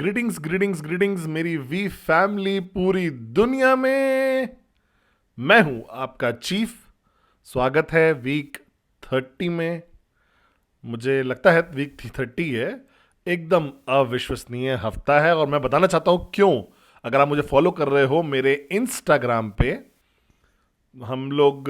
Greetings greetings greetings मेरी we family पूरी दुनिया में। मैं हूं आपका चीफ। स्वागत है वीक 30 में। मुझे लगता है वीक 30 है। एकदम अविश्वसनीय हफ्ता है और मैं बताना चाहता हूं क्यों। अगर आप मुझे फॉलो कर रहे हो मेरे इंस्टाग्राम पे, हम लोग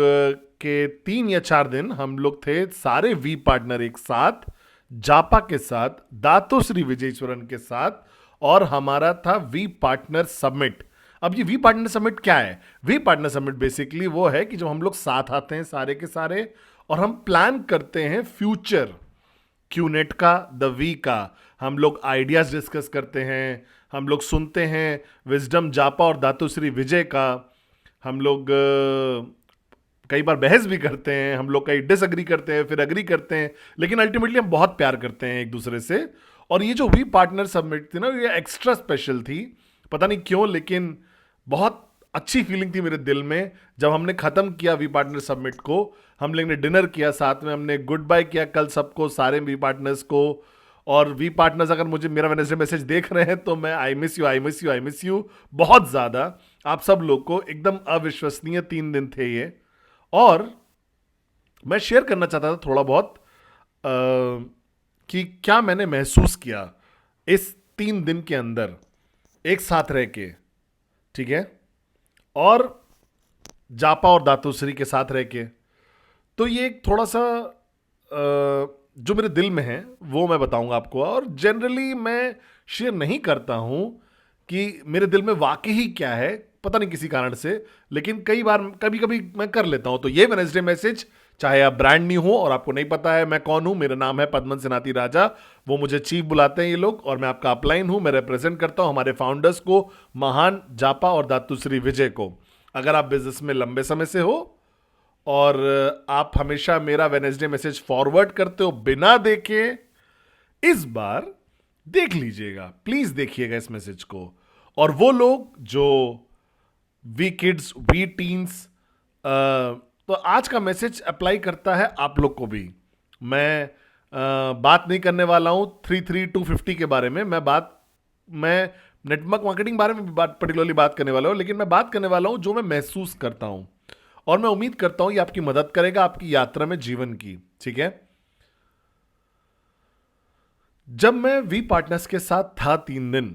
के 3 या 4 दिन हम लोग थे सारे वी पार्टनर एक साथ, जापा के साथ, दातो श्री विजयेश्वरन के साथ, और हमारा था वी पार्टनर समिट। अब ये वी पार्टनर समिट क्या है? वी पार्टनर समिट बेसिकली वो है कि जब हम लोग साथ आते हैं सारे के सारे और हम प्लान करते हैं फ्यूचर क्यूनेट का, द वी का। हम लोग आइडियाज डिस्कस करते हैं, हम लोग सुनते हैं विजडम जापा और दातुश्री विजय का। हम लोग कई बार बहस भी करते हैं, हम लोग कई डिसएग्री करते हैं, फिर एग्री करते हैं, लेकिन अल्टीमेटली हम बहुत प्यार करते हैं एक दूसरे से। और ये जो वी पार्टनर समिट थी ना, ये एक्स्ट्रा स्पेशल थी। पता नहीं क्यों, लेकिन बहुत अच्छी फीलिंग थी मेरे दिल में जब हमने खत्म किया वी पार्टनर समिट को। हम लोग ने डिनर किया साथ में, हमने गुड बाय किया कल सबको, सारे वी पार्टनर्स को। और वी पार्टनर्स अगर मुझे मेरा वेडनेसडे मैसेज देख रहे हैं तो मैं I miss you, I miss you, I miss you बहुत ज़्यादा। आप सब लोग को एकदम अविश्वसनीय 3 दिन थे ये। और मैं शेयर करना चाहता था थोड़ा बहुत कि क्या मैंने महसूस किया इस 3 दिन के अंदर एक साथ रह के, ठीक है, और जापा और दातुश्री के साथ रह के। तो ये एक थोड़ा सा जो मेरे दिल में है वो मैं बताऊंगा आपको। और जनरली मैं शेयर नहीं करता हूं कि मेरे दिल में वाकई ही क्या है, पता नहीं किसी कारण से, लेकिन कई बार कभी कभी मैं कर लेता हूं। तो ये वेडनेसडे मैसेज, चाहे आप ब्रांड न्यू हो और आपको नहीं पता है मैं कौन हूं, मेरा नाम है पद्मन सेनाती राजा। वो मुझे चीफ बुलाते हैं ये लोग, और मैं आपका अपलाइन हूं। मैं रिप्रेजेंट करता हूं हमारे फाउंडर्स को, महान जापा और दातुश्री विजय को। अगर आप बिजनेस में लंबे समय से हो और आप हमेशा मेरा वेडनेसडे मैसेज फॉरवर्ड करते हो बिना देखे, इस बार देख लीजिएगा, प्लीज देखिएगा इस मैसेज को। और वो लोग जो वी किड्स, वी टीन्स, तो आज का मैसेज अप्लाई करता है आप लोग को भी। मैं बात नहीं करने वाला हूं 33250 के बारे में। मैं नेटवर्क मार्केटिंग बारे में भी पर्टिकुलरली बात करने वाला हूं, लेकिन मैं बात करने वाला हूं जो मैं महसूस करता हूं। और मैं उम्मीद करता हूं ये आपकी मदद करेगा आपकी यात्रा में जीवन की, ठीक है। जब मैं वी पार्टनर्स के साथ था 3 दिन,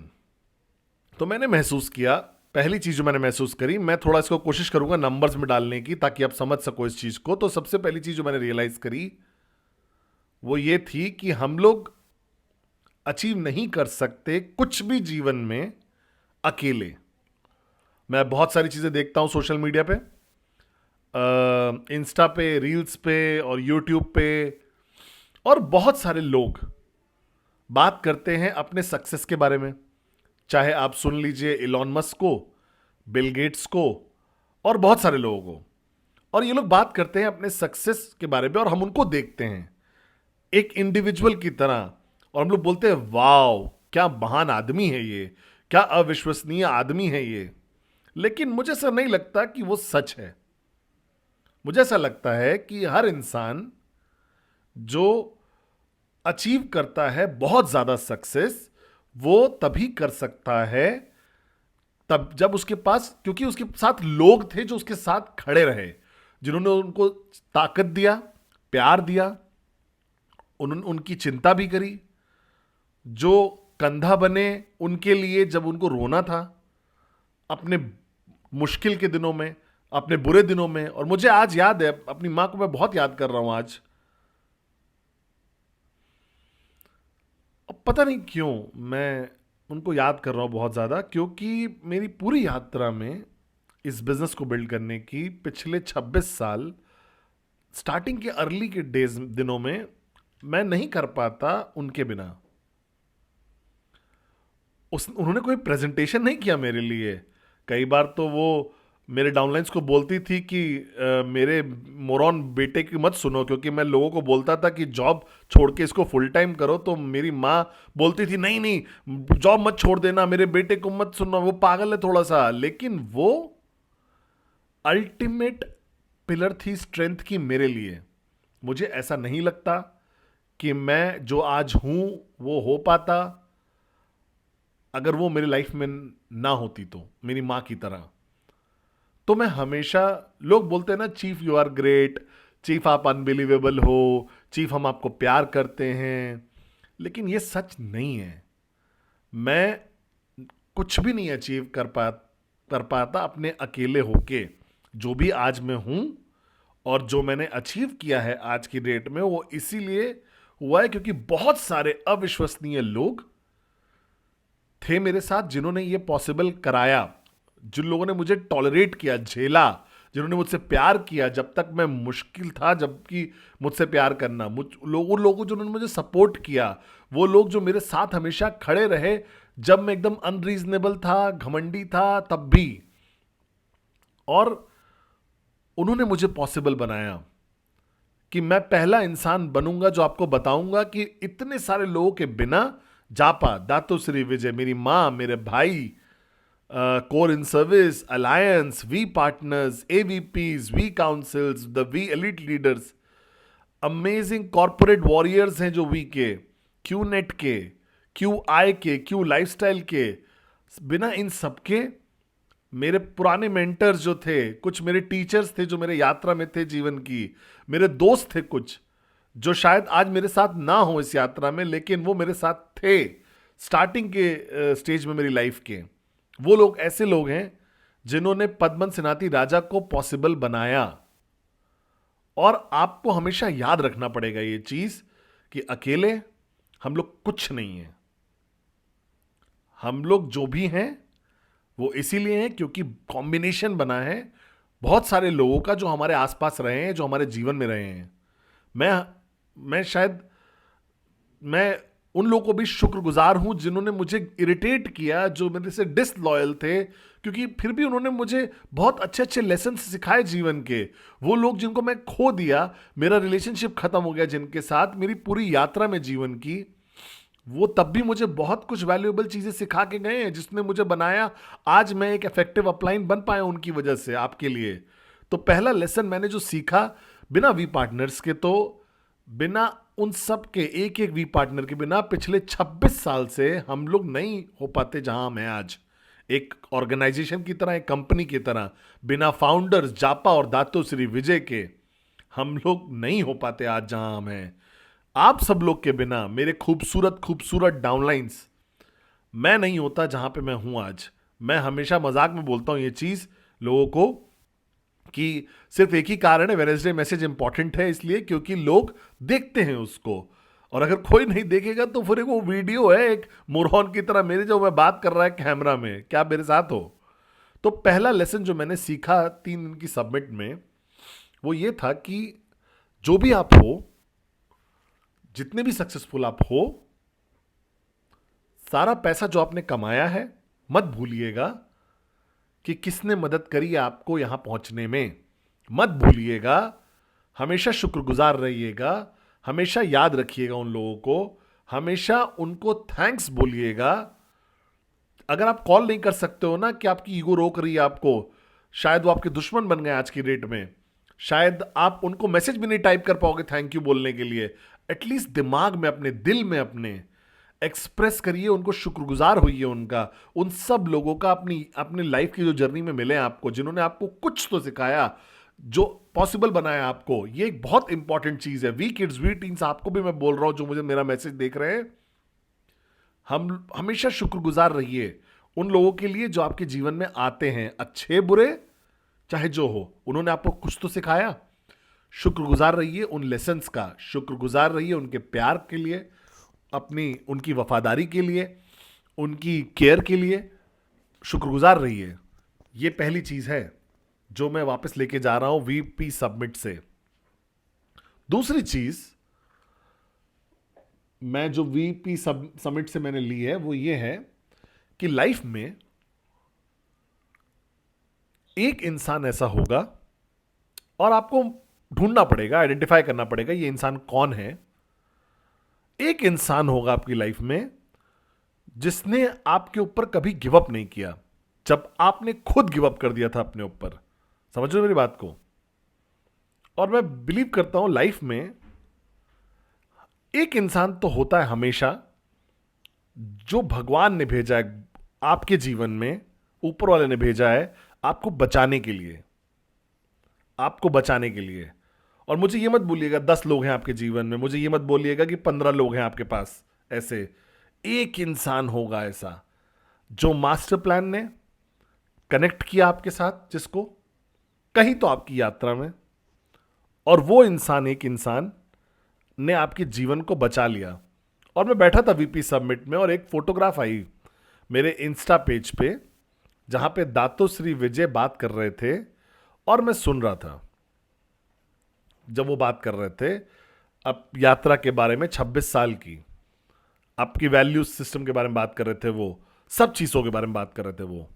तो मैंने महसूस किया, पहली चीज जो मैंने महसूस करी, मैं थोड़ा इसको कोशिश करूंगा नंबर्स में डालने की ताकि आप समझ सको इस चीज को। तो सबसे पहली चीज जो मैंने रियलाइज करी वो ये थी कि हम लोग अचीव नहीं कर सकते कुछ भी जीवन में अकेले। मैं बहुत सारी चीजें देखता हूं सोशल मीडिया पे, इंस्टा पे, रील्स पे और यूट्यूब पे, और बहुत सारे लोग बात करते हैं अपने सक्सेस के बारे में। चाहे आप सुन लीजिए इलॉन मस्क को, बिल गेट्स को, और बहुत सारे लोगों को। और ये लोग बात करते हैं अपने सक्सेस के बारे में और हम उनको देखते हैं एक इंडिविजुअल की तरह, और हम लोग बोलते हैं वाओ क्या महान आदमी है ये, क्या अविश्वसनीय आदमी है ये। लेकिन मुझे ऐसा नहीं लगता कि वो सच है। मुझे ऐसा लगता है कि हर इंसान जो अचीव करता है बहुत ज्यादा सक्सेस, वो तभी कर सकता है तब जब उसके पास, क्योंकि उसके साथ लोग थे जो उसके साथ खड़े रहे, जिन्होंने उनको ताकत दिया, प्यार दिया, उनकी चिंता भी करी, जो कंधा बने उनके लिए जब उनको रोना था अपने मुश्किल के दिनों में, अपने बुरे दिनों में। और मुझे आज याद है, अपनी मां को मैं बहुत याद कर रहा हूं आज। अब पता नहीं क्यों मैं उनको याद कर रहा हूं बहुत ज़्यादा, क्योंकि मेरी पूरी यात्रा में इस बिज़नेस को बिल्ड करने की पिछले 26 साल, स्टार्टिंग के अर्ली के दिनों में मैं नहीं कर पाता उनके बिना। उन्होंने कोई प्रेजेंटेशन नहीं किया मेरे लिए। कई बार तो वो मेरे डाउनलाइंस को बोलती थी कि मेरे मोरॉन बेटे की मत सुनो, क्योंकि मैं लोगों को बोलता था कि जॉब छोड़ के इसको फुल टाइम करो। तो मेरी माँ बोलती थी नहीं नहीं जॉब मत छोड़ देना, मेरे बेटे को मत सुनना, वो पागल है थोड़ा सा। लेकिन वो अल्टीमेट पिलर थी स्ट्रेंथ की मेरे लिए। मुझे ऐसा नहीं लगता कि मैं जो आज हूं वो हो पाता अगर वो मेरी लाइफ में ना होती तो, मेरी माँ की तरह, तो मैं हमेशा, लोग बोलते हैं ना chief you are great, chief आप अनबिलीवेबल हो, चीफ हम आपको प्यार करते हैं, लेकिन ये सच नहीं है। मैं कुछ भी नहीं अचीव कर पाता अपने अकेले होके। जो भी आज मैं हूं और जो मैंने अचीव किया है आज की डेट में, वो इसीलिए हुआ है क्योंकि बहुत सारे अविश्वसनीय लोग थे मेरे साथ जिन्होंने ये पॉसिबल कराया, जिन लोगों ने मुझे टॉलरेट किया, झेला, जिन्होंने मुझसे प्यार किया जब तक मैं मुश्किल था, जबकि मुझसे प्यार करना, उन लोगों जिन्होंने मुझे सपोर्ट किया, वो लोग जो मेरे साथ हमेशा खड़े रहे जब मैं एकदम अनरीजनेबल था, घमंडी था, तब भी, और उन्होंने मुझे पॉसिबल बनाया कि मैं पहला इंसान बनूंगा जो आपको बताऊंगा कि इतने सारे लोगों के बिना, जापा, दातोश्री विजय, मेरी माँ, मेरे भाई, core in service, alliance, V partners, AVPs, V councils, the V elite leaders, amazing corporate warriors हैं जो V K, Q net K, Q I K, Q lifestyle के, बिना इन सबके, मेरे पुराने मेंटर्स जो थे, कुछ मेरे टीचर्स थे जो मेरे यात्रा में थे जीवन की, मेरे दोस्त थे कुछ जो शायद आज मेरे साथ ना हो इस यात्रा में, लेकिन वो मेरे साथ थे स्टार्टिंग के स्टेज में मेरी लाइफ के। वो लोग ऐसे लोग हैं जिन्होंने पद्मन सेनाती राजा को पॉसिबल बनाया। और आपको हमेशा याद रखना पड़ेगा ये चीज कि अकेले हम लोग कुछ नहीं है। हम लोग जो भी हैं वो इसीलिए हैं क्योंकि कॉम्बिनेशन बना है बहुत सारे लोगों का जो हमारे आसपास रहे हैं, जो हमारे जीवन में रहे हैं। मैं शायद मैं उन लोगों को भी शुक्रगुजार हूं जिन्होंने मुझे इरिटेट किया, जो मेरे से डिसलॉयल थे, क्योंकि फिर भी उन्होंने मुझे बहुत अच्छे अच्छे लेसन सिखाए जीवन के। वो लोग जिनको मैं खो दिया, मेरा रिलेशनशिप खत्म हो गया जिनके साथ, मेरी पूरी यात्रा में जीवन की, वो तब भी मुझे बहुत कुछ वैल्यूएबल चीजें सिखा के गए हैं, जिसने मुझे बनाया आज मैं एक इफेक्टिव अपलाइन बन पाया उनकी वजह से आपके लिए। तो पहला लेसन मैंने जो सीखा, बिना वी पार्टनर्स के, तो बिना उन सब के, एक एक वी पार्टनर के बिना पिछले 26 साल से हम लोग नहीं हो पाते जहां हम हैं आज। एक ऑर्गेनाइजेशन की तरह, एक कंपनी की तरह, बिना फाउंडर्स जापा और दातोश्री विजय के हम लोग नहीं हो पाते आज जहां हम हैं। आप सब लोग के बिना, मेरे खूबसूरत खूबसूरत डाउनलाइंस, मैं नहीं होता जहां पे मैं हूं आज। मैं हमेशा मजाक में बोलता हूं ये चीज लोगों को कि सिर्फ एक ही कारण है वेडनेसडे मैसेज इंपॉर्टेंट है, इसलिए क्योंकि लोग देखते हैं उसको, और अगर कोई नहीं देखेगा तो फिर वो वीडियो है एक मोरहॉन की तरह मेरे, जो मैं बात कर रहा है कैमरा में, क्या मेरे साथ हो। तो पहला लेसन जो मैंने सीखा 3 दिन की सबमिट में, वो ये था कि जो भी आप हो, जितने भी सक्सेसफुल आप हो, सारा पैसा जो आपने कमाया है, मत भूलिएगा कि किसने मदद करी आपको यहां पहुंचने में। मत भूलिएगा, हमेशा शुक्रगुजार रहिएगा, हमेशा याद रखिएगा उन लोगों को, हमेशा उनको थैंक्स बोलिएगा। अगर आप कॉल नहीं कर सकते हो ना कि आपकी ईगो रोक रही है आपको, शायद वो आपके दुश्मन बन गए आज की डेट में, शायद आप उनको मैसेज भी नहीं टाइप कर पाओगे थैंक यू बोलने के लिए, एटलीस्ट दिमाग में, अपने दिल में अपने एक्सप्रेस करिए, उनको शुक्रगुजार होइए उनका, उन सब लोगों का अपनी लाइफ की जो जर्नी में मिले आपको, जिन्होंने आपको कुछ तो सिखाया, जो पॉसिबल बनाया आपको। ये एक बहुत इंपॉर्टेंट चीज है। वी किड्स, वी टीन्स, आपको भी मैं बोल रहा हूं जो मुझे मेरा मैसेज देख रहे हैं, हम हमेशा शुक्रगुजार रहिए उन लोगों के लिए जो आपके जीवन में आते हैं, अच्छे बुरे चाहे जो हो, उन्होंने आपको कुछ तो सिखाया। शुक्रगुजार रहिए उन लेसन्स का, शुक्रगुजार रहिए उनके प्यार के लिए, उनकी वफादारी के लिए, उनकी केयर के लिए शुक्रगुजार रहिए। ये पहली चीज है जो मैं वापस लेके जा रहा हूं वीपी सबमिट से। दूसरी चीज मैं जो वीपी सबमिट से मैंने ली है वो ये है कि लाइफ में एक इंसान ऐसा होगा और आपको ढूंढना पड़ेगा, आइडेंटिफाई करना पड़ेगा ये इंसान कौन है। एक इंसान होगा आपकी लाइफ में जिसने आपके ऊपर कभी गिव अप नहीं किया, जब आपने खुद गिव अप कर दिया था अपने ऊपर। समझ रहे हो मेरी बात को? और मैं बिलीव करता हूं लाइफ में एक इंसान तो होता है हमेशा जो भगवान ने भेजा है, आपके जीवन में ऊपर वाले ने भेजा है आपको बचाने के लिए, आपको बचाने के लिए। और मुझे ये मत बोलिएगा 10 लोग हैं आपके जीवन में, मुझे ये मत बोलिएगा कि 15 लोग हैं आपके पास। ऐसे एक इंसान होगा ऐसा जो मास्टर प्लान ने कनेक्ट किया आपके साथ, जिसको कहीं तो आपकी यात्रा में, और वो इंसान, एक इंसान ने आपके जीवन को बचा लिया। और मैं बैठा था वीपी सबमिट में और एक फोटोग्राफ आई मेरे इंस्टा पेज पे जहां पे दातो श्री विजय बात कर रहे थे और मैं सुन रहा था। जब वो बात कर रहे थे अब यात्रा के बारे में, 26 साल की, आपकी वैल्यू सिस्टम के बारे में बात कर रहे थे, वो सब चीज़ों के बारे में बात कर रहे थे वो।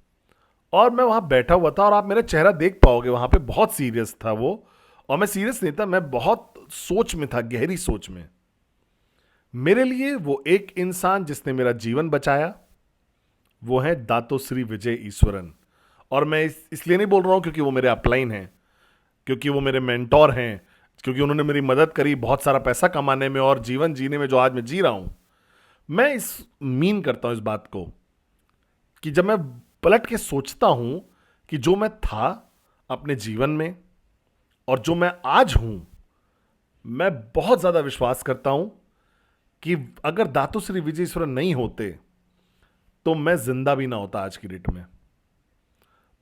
और मैं वहां बैठा हुआ था और आप मेरा चेहरा देख पाओगे वहां पे, बहुत सीरियस था वो। और मैं सीरियस नहीं था, मैं बहुत सोच में था, गहरी सोच में। मेरे लिए वो एक इंसान जिसने मेरा जीवन बचाया वो है दातो श्री विजय ईश्वरन। और मैं इसलिए नहीं बोल रहा हूं क्योंकि वो मेरे अपलाइन हैं, क्योंकि वो मेरे मेंटोर हैं, क्योंकि उन्होंने मेरी मदद करी बहुत सारा पैसा कमाने में और जीवन जीने में जो आज मैं जी रहा हूं। मैं इस मीन करता हूं इस बात को कि जब मैं पलट के सोचता हूं कि जो मैं था अपने जीवन में और जो मैं आज हूं, मैं बहुत ज्यादा विश्वास करता हूं कि अगर दातो श्री विजयेश्वरन नहीं होते तो मैं जिंदा भी ना होता आज की डेट में।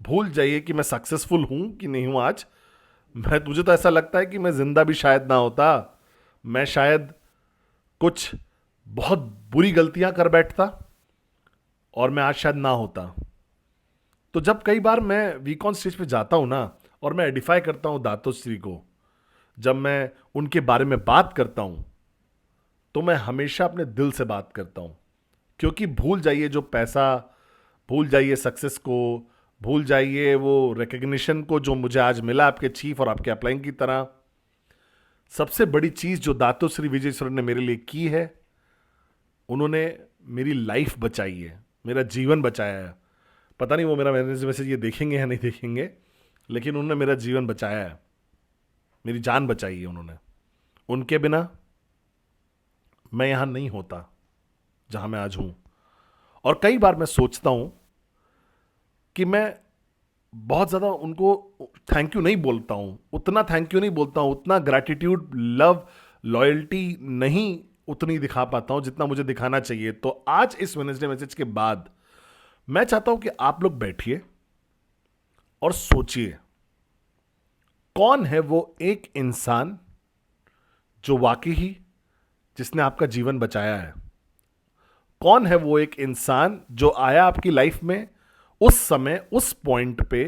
भूल जाइए कि मैं सक्सेसफुल हूं कि नहीं हूं आज, मुझे तो ऐसा लगता है कि मैं जिंदा भी शायद ना होता। मैं शायद कुछ बहुत बुरी गलतियां कर बैठता और मैं आज शायद ना होता। तो जब कई बार मैं वीकॉन स्टेज पे जाता हूं ना और मैं एडिफाई करता हूं दातो श्री को, जब मैं उनके बारे में बात करता हूं तो मैं हमेशा अपने दिल से बात करता हूं। क्योंकि भूल जाइए जो पैसा, भूल जाइए सक्सेस को, भूल जाइए वो रिकग्निशन को जो मुझे आज मिला आपके चीफ और आपके अपलाइन की तरह। सबसे बड़ी चीज जो दातो श्री विजयेश्वरन ने मेरे लिए की है, उन्होंने मेरी लाइफ बचाई है, मेरा जीवन बचाया है। पता नहीं वो मेरा मैसेज ये देखेंगे या नहीं देखेंगे, लेकिन उन्होंने मेरा जीवन बचाया है, मेरी जान बचाई है उन्होंने। उनके बिना मैं यहां नहीं होता जहां मैं आज हूं। और कई बार मैं सोचता हूं कि मैं बहुत ज्यादा उनको थैंक यू नहीं बोलता हूं, उतना थैंक यू नहीं बोलता हूं, उतना ग्रैटिट्यूड, लव, लॉयल्टी नहीं उतनी दिखा पाता हूं जितना मुझे दिखाना चाहिए। तो आज इस वेडनेसडे मैसेज के बाद मैं चाहता हूं कि आप लोग बैठिए और सोचिए कौन है वो एक इंसान जो वाकई ही जिसने आपका जीवन बचाया है। कौन है वो एक इंसान जो आया आपकी लाइफ में उस समय, उस पॉइंट पे,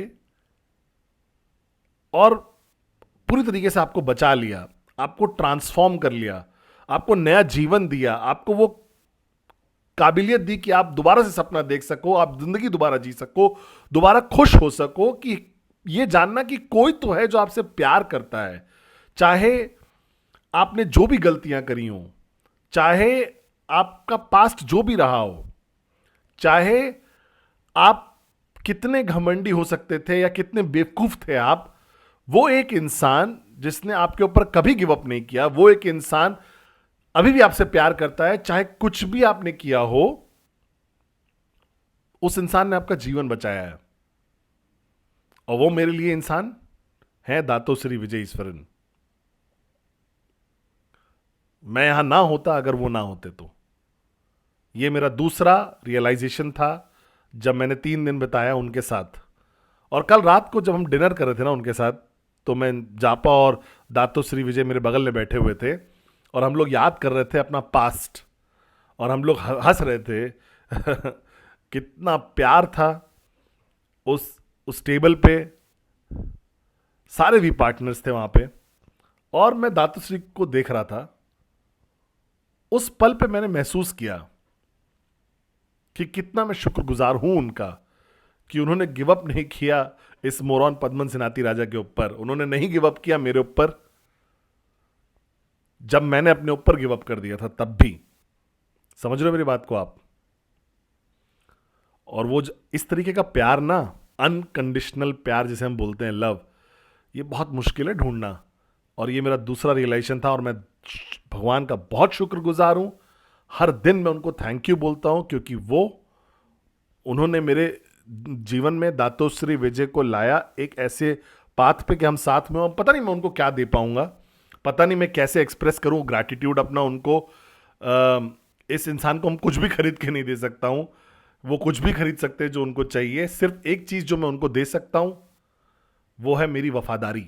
और पूरी तरीके से आपको बचा लिया, आपको ट्रांसफॉर्म कर लिया, आपको नया जीवन दिया, आपको वो काबिलियत दी कि आप दोबारा से सपना देख सको, आप जिंदगी दोबारा जी सको, दोबारा खुश हो सको, कि ये जानना कि कोई तो है जो आपसे प्यार करता है। चाहे आपने जो भी गलतियां करी हो, चाहे आपका पास्ट जो भी रहा हो, चाहे आप कितने घमंडी हो सकते थे या कितने बेवकूफ थे आप, वो एक इंसान जिसने आपके ऊपर कभी गिव अप नहीं किया, वो एक इंसान अभी भी आपसे प्यार करता है, चाहे कुछ भी आपने किया हो, उस इंसान ने आपका जीवन बचाया है। और वो मेरे लिए इंसान है दातो श्री विजय ईश्वरन। मैं यहां ना होता अगर वो ना होते तो। ये मेरा दूसरा रियलाइजेशन था जब मैंने 3 दिन बिताया उनके साथ। और कल रात को जब हम डिनर कर रहे थे ना उनके साथ, तो मैं, जापा और दातो श्री विजय मेरे बगल में बैठे हुए थे और हम लोग याद कर रहे थे अपना पास्ट, और हम लोग हंस रहे थे कितना प्यार था उस टेबल पे। सारे भी पार्टनर्स थे वहां पे और मैं दातो श्री को देख रहा था। उस पल पे मैंने महसूस किया कि कितना मैं शुक्रगुजार हूं उनका कि उन्होंने गिव अप नहीं किया इस मोरॉन पद्मन सेनाती राजा के ऊपर। उन्होंने नहीं गिव अप किया मेरे ऊपर जब मैंने अपने ऊपर गिव अप कर दिया था, तब भी। समझ रहे हो मेरी बात को आप? और वो इस तरीके का प्यार ना, अनकंडीशनल प्यार जिसे हम बोलते हैं, लव, ये बहुत मुश्किल है ढूंढना। और ये मेरा दूसरा रियलाइजेशन था और मैं भगवान का बहुत शुक्रगुजार हूं। हर दिन मैं उनको थैंक यू बोलता हूं क्योंकि वो उन्होंने मेरे जीवन में दातोश्री विजय को लाया एक ऐसे पाथ पे कि हम साथ में हो। पता नहीं मैं उनको क्या दे पाऊंगा, पता नहीं मैं कैसे एक्सप्रेस करूं ग्रैटिट्यूड अपना उनको। इस इंसान को हम कुछ भी खरीद के नहीं दे सकता हूं, वो कुछ भी खरीद सकते हैं जो उनको चाहिए। सिर्फ एक चीज जो मैं उनको दे सकता हूं वो है मेरी वफादारी,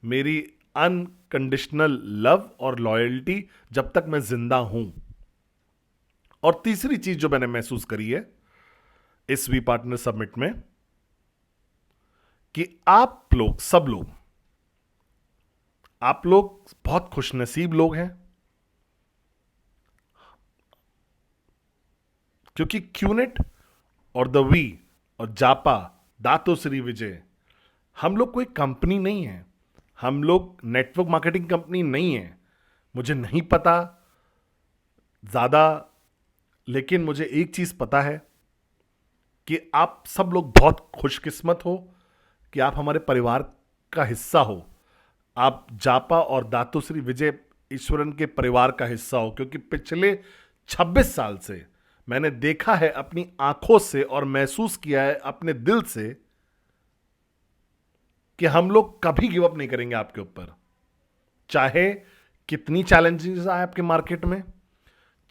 मेरी अनकंडीशनल लव और लॉयल्टी जब तक मैं जिंदा हूं। और तीसरी चीज जो मैंने महसूस करी है इस वी पार्टनर समिट में, कि आप लोग सब लोग, आप लोग बहुत खुशनसीब लोग हैं, क्योंकि क्यूनेट और द वी और जापा दातोश्री विजय, हम लोग कोई कंपनी नहीं है, हम लोग नेटवर्क मार्केटिंग कंपनी नहीं है। मुझे नहीं पता ज्यादा, लेकिन मुझे एक चीज पता है कि आप सब लोग बहुत खुशकिस्मत हो कि आप हमारे परिवार का हिस्सा हो, आप जापा और दातोश्री विजय ईश्वरन के परिवार का हिस्सा हो। क्योंकि पिछले 26 साल से मैंने देखा है अपनी आंखों से और महसूस किया है अपने दिल से कि हम लोग कभी गिव अप नहीं करेंगे आपके ऊपर, चाहे कितनी चैलेंजेस आए आपके मार्केट में,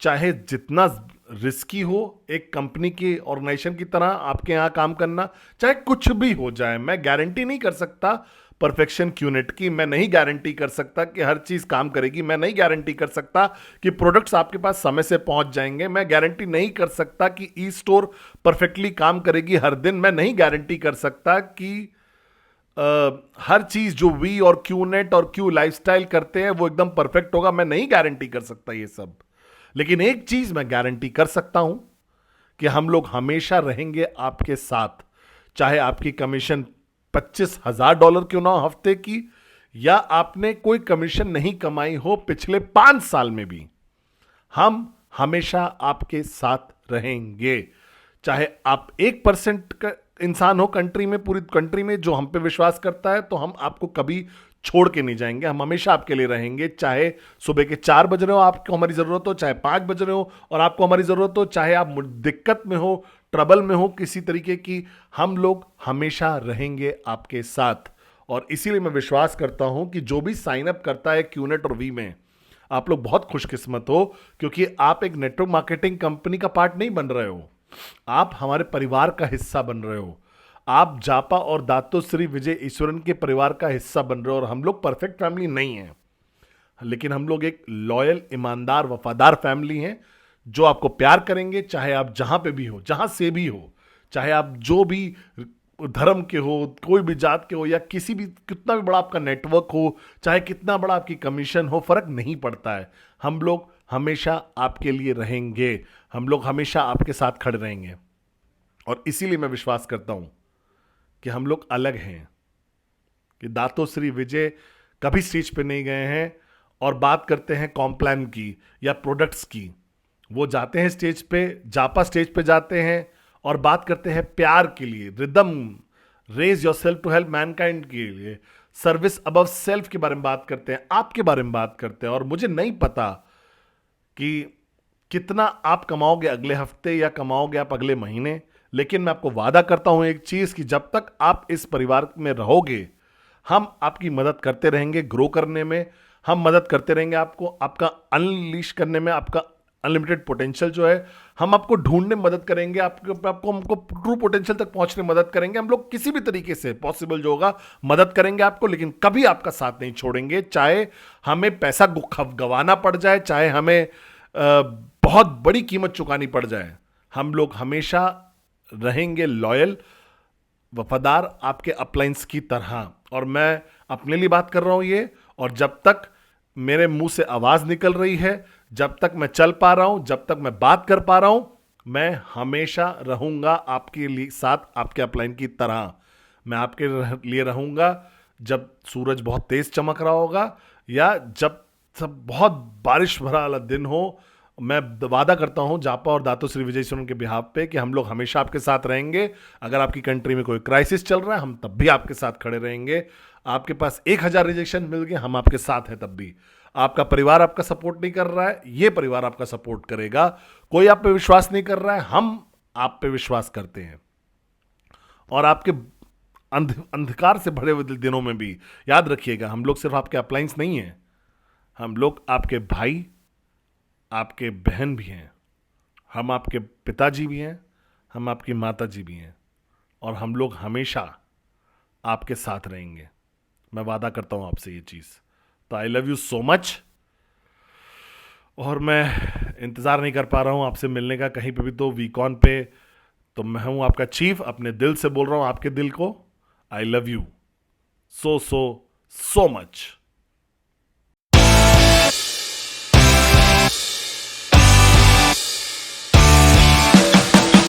चाहे जितना रिस्की हो एक कंपनी की ऑर्गेनाइजेशन की तरह आपके यहां काम करना, चाहे कुछ भी हो जाए। मैं गारंटी नहीं कर सकता परफेक्शन क्यूनेट की, मैं नहीं गारंटी कर सकता कि हर चीज काम करेगी, मैं नहीं गारंटी कर सकता कि प्रोडक्ट्स आपके पास समय से पहुंच जाएंगे, मैं गारंटी नहीं कर सकता कि ई स्टोर परफेक्टली काम करेगी हर दिन, मैं नहीं गारंटी कर सकता कि हर चीज जो वी और क्यूनेट और क्यू लाइफस्टाइल करते हैं वो एकदम परफेक्ट होगा, मैं नहीं गारंटी कर सकता ये सब। लेकिन एक चीज मैं गारंटी कर सकता हूं कि हम लोग हमेशा रहेंगे आपके साथ, चाहे आपकी कमीशन $25,000 क्यों ना हो हफ्ते की, या आपने कोई कमीशन नहीं कमाई हो पिछले 5 साल में भी, हम हमेशा आपके साथ रहेंगे। चाहे आप 1% का इंसान हो कंट्री में, पूरी कंट्री में जो हम पे विश्वास करता है, तो हम आपको कभी छोड़ के नहीं जाएंगे, हम हमेशा आपके लिए रहेंगे। चाहे सुबह के 4 बज रहे हो आपको हमारी जरूरत हो, चाहे 5 बज रहे हो और आपको हमारी जरूरत हो, चाहे आप दिक्कत में हो, ट्रबल में हो किसी तरीके की, हम लोग हमेशा रहेंगे आपके साथ। और इसीलिए मैं विश्वास करता हूं कि जो भी साइन अप करता है क्यूनेट और वी में, आप लोग बहुत खुशकिस्मत हो, क्योंकि आप एक नेटवर्क मार्केटिंग कंपनी का पार्ट नहीं बन रहे हो, आप हमारे परिवार का हिस्सा बन रहे हो। आप जापा और दातोश्री विजय ईश्वरन के परिवार का हिस्सा बन रहे हो। और हम लोग परफेक्ट फैमिली नहीं है, लेकिन हम लोग एक लॉयल, ईमानदार, वफादार फैमिली हैं जो आपको प्यार करेंगे, चाहे आप जहां पे भी हो, जहां से भी हो, चाहे आप जो भी धर्म के हो, कोई भी जात के हो, या किसी भी, कितना भी बड़ा आपका नेटवर्क हो, चाहे कितना बड़ा आपकी कमीशन हो, फर्क नहीं पड़ता है। हम लोग हमेशा आपके लिए रहेंगे, हम लोग हमेशा आपके साथ खड़े रहेंगे। और इसीलिए मैं विश्वास करता हूं कि हम लोग अलग हैं, कि दातोश्री विजय कभी स्टेज पे नहीं गए हैं और बात करते हैं कॉम्प्लान की या प्रोडक्ट्स की। वो जाते हैं स्टेज पे, जापा स्टेज पे जाते हैं और बात करते हैं प्यार के लिए, rhythm, raise yourself to help mankind के लिए, सर्विस अबव सेल्फ के बारे में बात करते हैं, आपके बारे में बात करते हैं। और मुझे नहीं पता कि कितना आप कमाओगे अगले हफ्ते या कमाओगे आप अगले महीने, लेकिन मैं आपको वादा करता हूं एक चीज, कि जब तक आप इस परिवार में रहोगे, हम आपकी मदद करते रहेंगे ग्रो करने में, हम मदद करते रहेंगे आपको आपका अनलीश करने में, आपका अनलिमिटेड पोटेंशियल जो है हम आपको ढूंढने में मदद करेंगे, आपको हमको ट्रू पोटेंशियल तक पहुंचने में मदद करेंगे। हम लोग किसी भी तरीके से पॉसिबल जो होगा मदद करेंगे आपको, लेकिन कभी आपका साथ नहीं छोड़ेंगे, चाहे हमें पैसा गंवाना पड़ जाए, चाहे हमें बहुत बड़ी कीमत चुकानी पड़ जाए। हम लोग हमेशा रहेंगे लॉयल, वफादार, आपके अपलाइंस की तरह। और मैं अपने लिए बात कर रहा हूं ये, और जब तक मेरे मुंह से आवाज निकल रही है, जब तक मैं चल पा रहा हूं, जब तक मैं बात कर पा रहा हूं, मैं हमेशा रहूंगा आपके लिए साथ, आपके अपलाइन की तरह। मैं आपके लिए रहूंगा जब सूरज बहुत तेज चमक रहा होगा, या जब सब बहुत बारिश भरा वाला दिन हो। मैं वादा करता हूं जापा और दातोश्री विजय ईश्वरन के बिहाफ पे कि हम लोग हमेशा आपके साथ रहेंगे। अगर आपकी कंट्री में कोई क्राइसिस चल रहा है, हम तब भी आपके साथ खड़े रहेंगे। आपके पास 1000 रिजेक्शन मिल गए, हम आपके साथ हैं तब भी। आपका परिवार आपका सपोर्ट नहीं कर रहा है, ये परिवार आपका सपोर्ट करेगा। कोई आप पे विश्वास नहीं कर रहा है, हम आप पे विश्वास करते हैं, और आपके अंधकार से भरे हुए दिनों में भी याद रखिएगा, हम लोग सिर्फ आपके अपलाइंस नहीं हैं, हम लोग आपके भाई, आपके बहन भी हैं, हम आपके पिताजी भी हैं, हम आपकी माता जी भी हैं, और हम लोग हमेशा आपके साथ रहेंगे। मैं वादा करता हूं आपसे ये चीज़। तो I love you so much, और मैं इंतज़ार नहीं कर पा रहा हूं आपसे मिलने का कहीं पे भी, तो वीकॉन पे। तो मैं हूं आपका चीफ, अपने दिल से बोल रहा हूं आपके दिल को। I love you so so so much.